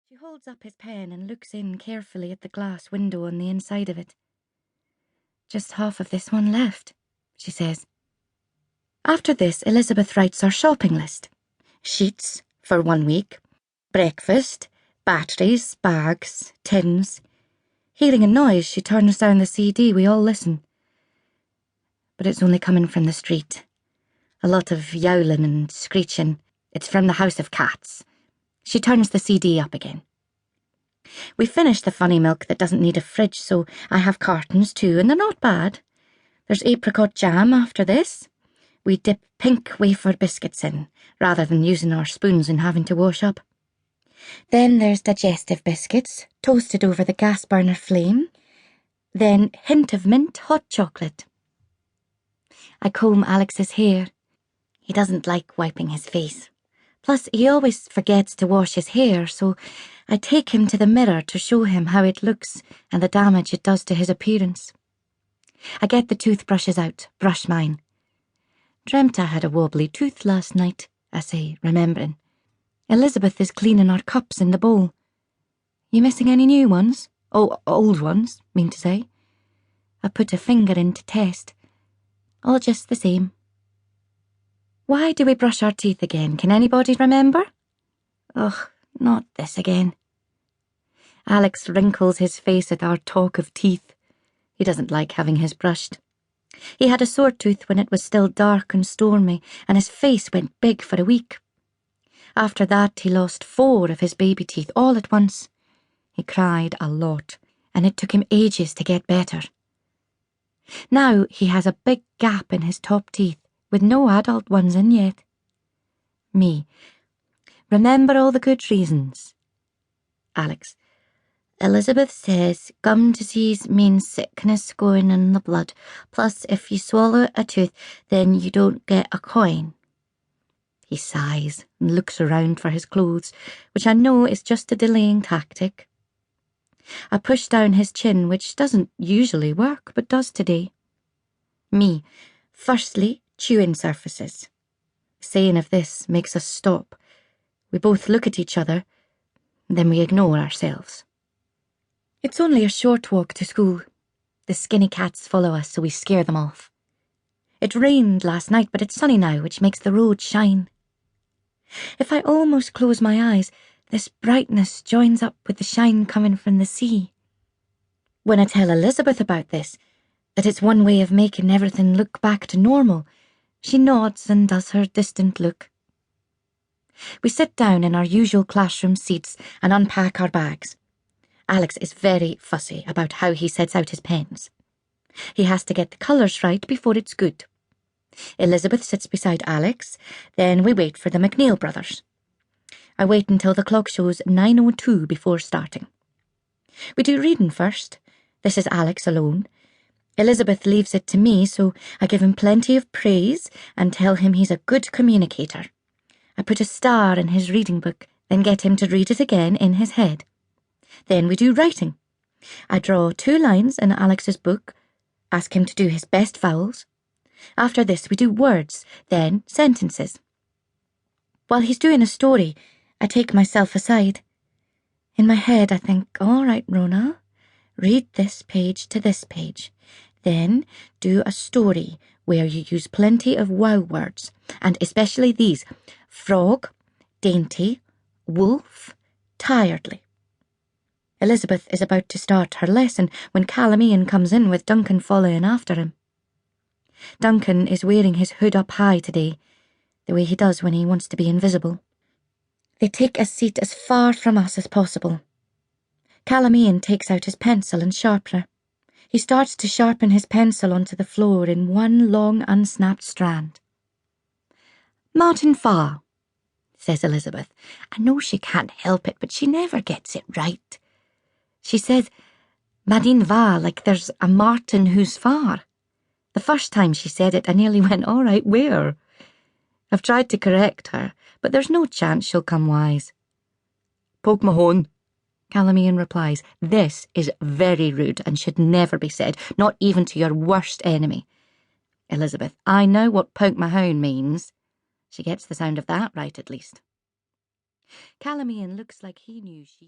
She holds up his pen and looks in carefully at the glass window on the inside of it. Just half of this one left, she says. After this, Elizabeth writes our shopping list. Sheets for 1 week, breakfast, batteries, bags, tins. Hearing a noise, she turns down the CD. We all listen. But it's only coming from the street. A lot of yowling and screeching. It's from the House of Cats. She turns the CD up again. We finish the funny milk that doesn't need a fridge, so I have cartons too, and they're not bad. There's apricot jam after this. We dip pink wafer biscuits in, rather than using our spoons and having to wash up. Then there's digestive biscuits, toasted over the gas burner flame. Then hint of mint hot chocolate. I comb Alex's hair. He doesn't like wiping his face. Plus, he always forgets to wash his hair, so I take him to the mirror to show him how it looks and the damage it does to his appearance. I get the toothbrushes out, brush mine. Dreamt I had a wobbly tooth last night, I say, remembering. Elizabeth is cleaning our cups in the bowl. You missing any new ones? Oh, old ones, mean to say. I put a finger in to test. All just the same. Why do we brush our teeth again? Can anybody remember? Ugh, not this again. Alex wrinkles his face at our talk of teeth. He doesn't like having his brushed. He had a sore tooth when it was still dark and stormy, and his face went big for a week. After that, he lost 4 of his baby teeth all at once. He cried a lot, and it took him ages to get better. Now he has a big gap in his top teeth, with no adult ones in yet. Me. Remember all the good reasons. Alex. Elizabeth says gum disease means sickness going in the blood. Plus, if you swallow a tooth, then you don't get a coin. He sighs and looks around for his clothes, which I know is just a delaying tactic. I push down his chin, which doesn't usually work, but does today. Me. Firstly, chewing surfaces. Saying of this makes us stop. We both look at each other, then we ignore ourselves. It's only a short walk to school. The skinny cats follow us, so we scare them off. It rained last night, but it's sunny now, which makes the road shine. If I almost close my eyes, this brightness joins up with the shine coming from the sea. When I tell Elizabeth about this, that it's one way of making everything look back to normal, she nods and does her distant look. We sit down in our usual classroom seats and unpack our bags. Alex is very fussy about how he sets out his pens. He has to get the colours right before it's good. Elizabeth sits beside Alex, then we wait for the McNeil brothers. I wait until the clock shows 9:02 before starting. We do reading first. This is Alex alone. Elizabeth leaves it to me, so I give him plenty of praise and tell him he's a good communicator. I put a star in his reading book, then get him to read it again in his head. Then we do writing. I draw 2 lines in Alex's book, ask him to do his best vowels. After this, we do words, then sentences. While he's doing a story, I take myself aside. In my head, I think, all right, Rona, read this page to this page. Then do a story where you use plenty of wow words, and especially these: frog, dainty, wolf, tiredly. Elizabeth is about to start her lesson when Callum Ian comes in with Duncan following after him. Duncan is wearing his hood up high today, the way he does when he wants to be invisible. They take a seat as far from us as possible. Callum Ian takes out his pencil and sharpener. He starts to sharpen his pencil onto the floor in one long unsnapped strand. Martin Farr, says Elizabeth. I know she can't help it, but she never gets it right. She says, Madine va, like there's a Martin who's far. The first time she said it, I nearly went, all right, where? I've tried to correct her, but there's no chance she'll come wise. Poke Mahone, Callum Ian replies. This is very rude and should never be said, not even to your worst enemy. Elizabeth, I know what poke Mahone means. She gets the sound of that right, at least. Callum Ian looks like he knew she...